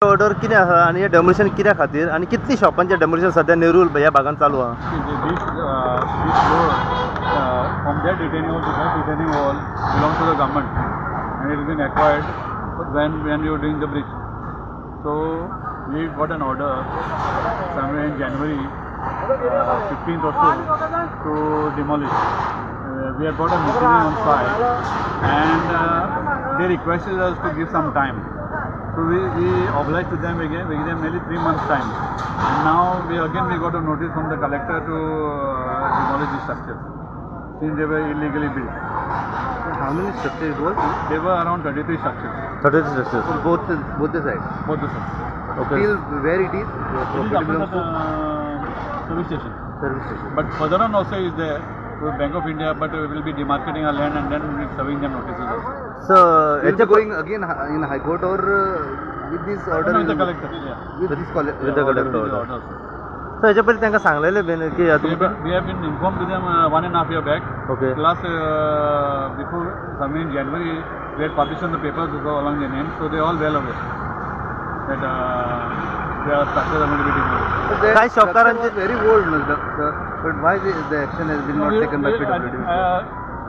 Order कितें आहा आनी हे डेमोलिशन कित्या खातीर आनी कितली शॉपांचे डेमोलिशन सद्या नेरूल ह्या भागांत चालू आहा? This road from that retaining wall to that retaining wall belongs to the government and it has been acquired when we were doing the bridge. So we got an order somewhere in January 15th or so to demolish. We have got a machinery on site and they requested us to give some time. So we obliged to them again, we gave them nearly 3 months time. And now we got a notice from the collector to demolish the structure since they were illegally built. How many structures it was? They were around 33 structures. 33 structures. So both the sides? Both the sides. Okay. Still where it is? It is after the service station. Service station. But further on also is there to Bank of India, but we will be demarcating our land and then we will be serving them notices also. So it's going again in High Court or with this order? No, with the collector. Yeah. With the collector order. So ह्याच्या पहिले त्यांना सांगलेले been की we have been informed to them 1.5 years back. Okay. Plus before coming in January, we had partitioned the papers to go along their names, so they are all well aware that their structures are going to be demolished. So Kai Shopkaranche very old, sir. But why the action has been not taken by PWD?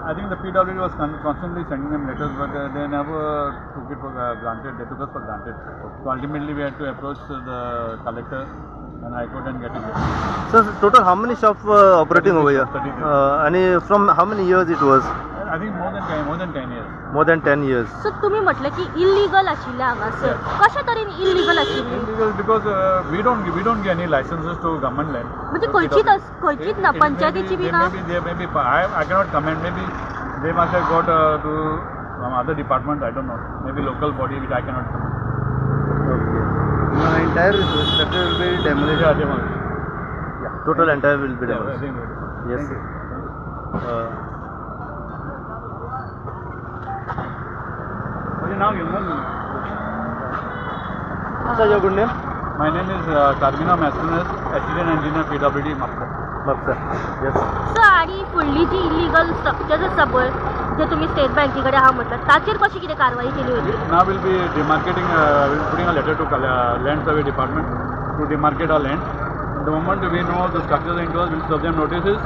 I think the PWD was constantly sending them letters, but they never took it for granted. They took us for granted. So ultimately, we had to approach the collector and High Court and get it done. So total how many shops were operating over here? 33. And from how many years it was? I think more than 10 years. More than 10 years. So तुम्ही म्हटलं की illegal आशिल्ले हांगासर कशा तरेन illegal आशिल्ली? Illegal because we don't give any licenses to government land. म्हणजे खंयचीच ना पंचायतीची बी ना? Maybe I cannot comment. Maybe they must have got to some other department. I don't know. Maybe local body which I cannot comment. Okay. The entire structure will be demolished. Yeah, demolished. Yeah. Total entire will be Yeah, I demolished. think Yes. now you know. What's your good name? My name is Carmina Mascanes, Assistant Engineer PWD Mapsa. Mapsa. Yes. Sir आणि फुडली जी illegal structure आसा पळय जे तुम्ही state बँके कडेन आहा म्हटलं ताचेर कशी कितें कारवाई केली होती? Now we'll be demarcating, putting a letter to Land Survey Department to demarcate our land. The moment we know the structures are into us, we'll serve them notices.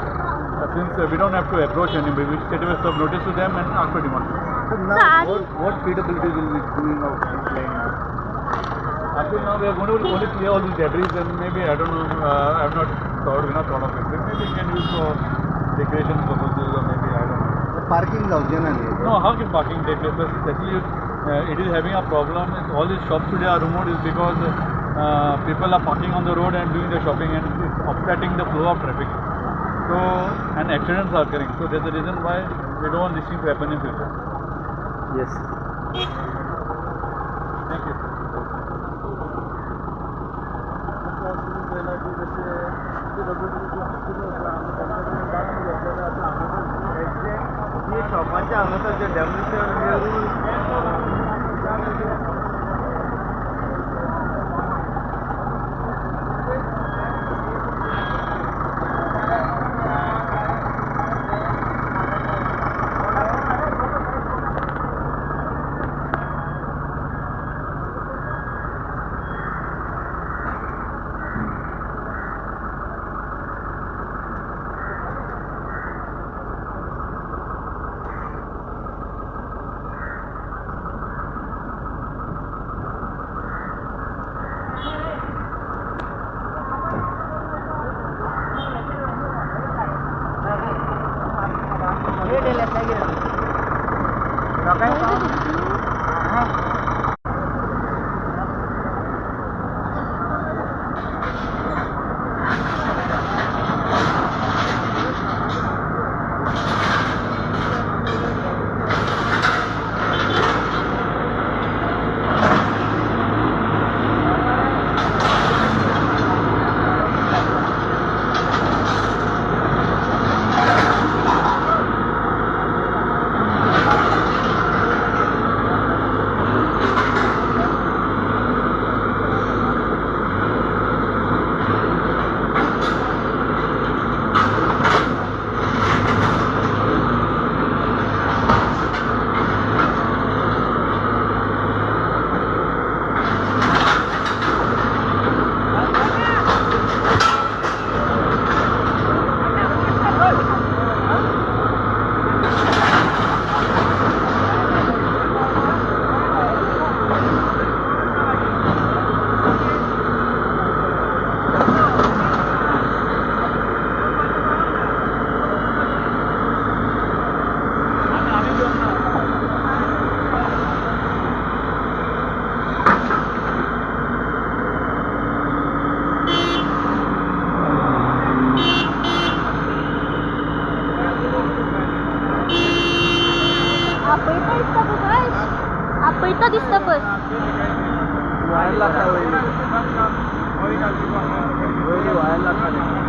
Since we don't have to approach anybody, we straight away serve notice to them and ask for demolition. So now what PWD will be doing of this land? Until now we are going to only clear all these debris and maybe, I don't know, I have not thought of it. But maybe we can use for recreation purposes or maybe, I don't know. Parking laws generally. No, how can parking take place? Especially it is having a problem. All these shops today are removed is because people are parking on the road and doing their shopping and it's obstructing the flow of traffic. So, and accidents are occurring. So that's the reason why we don't want this thing to happen in future. Yes. Thank you. शॉपांच्या हांगासर जे demolition लागता वयली व्हायला लागता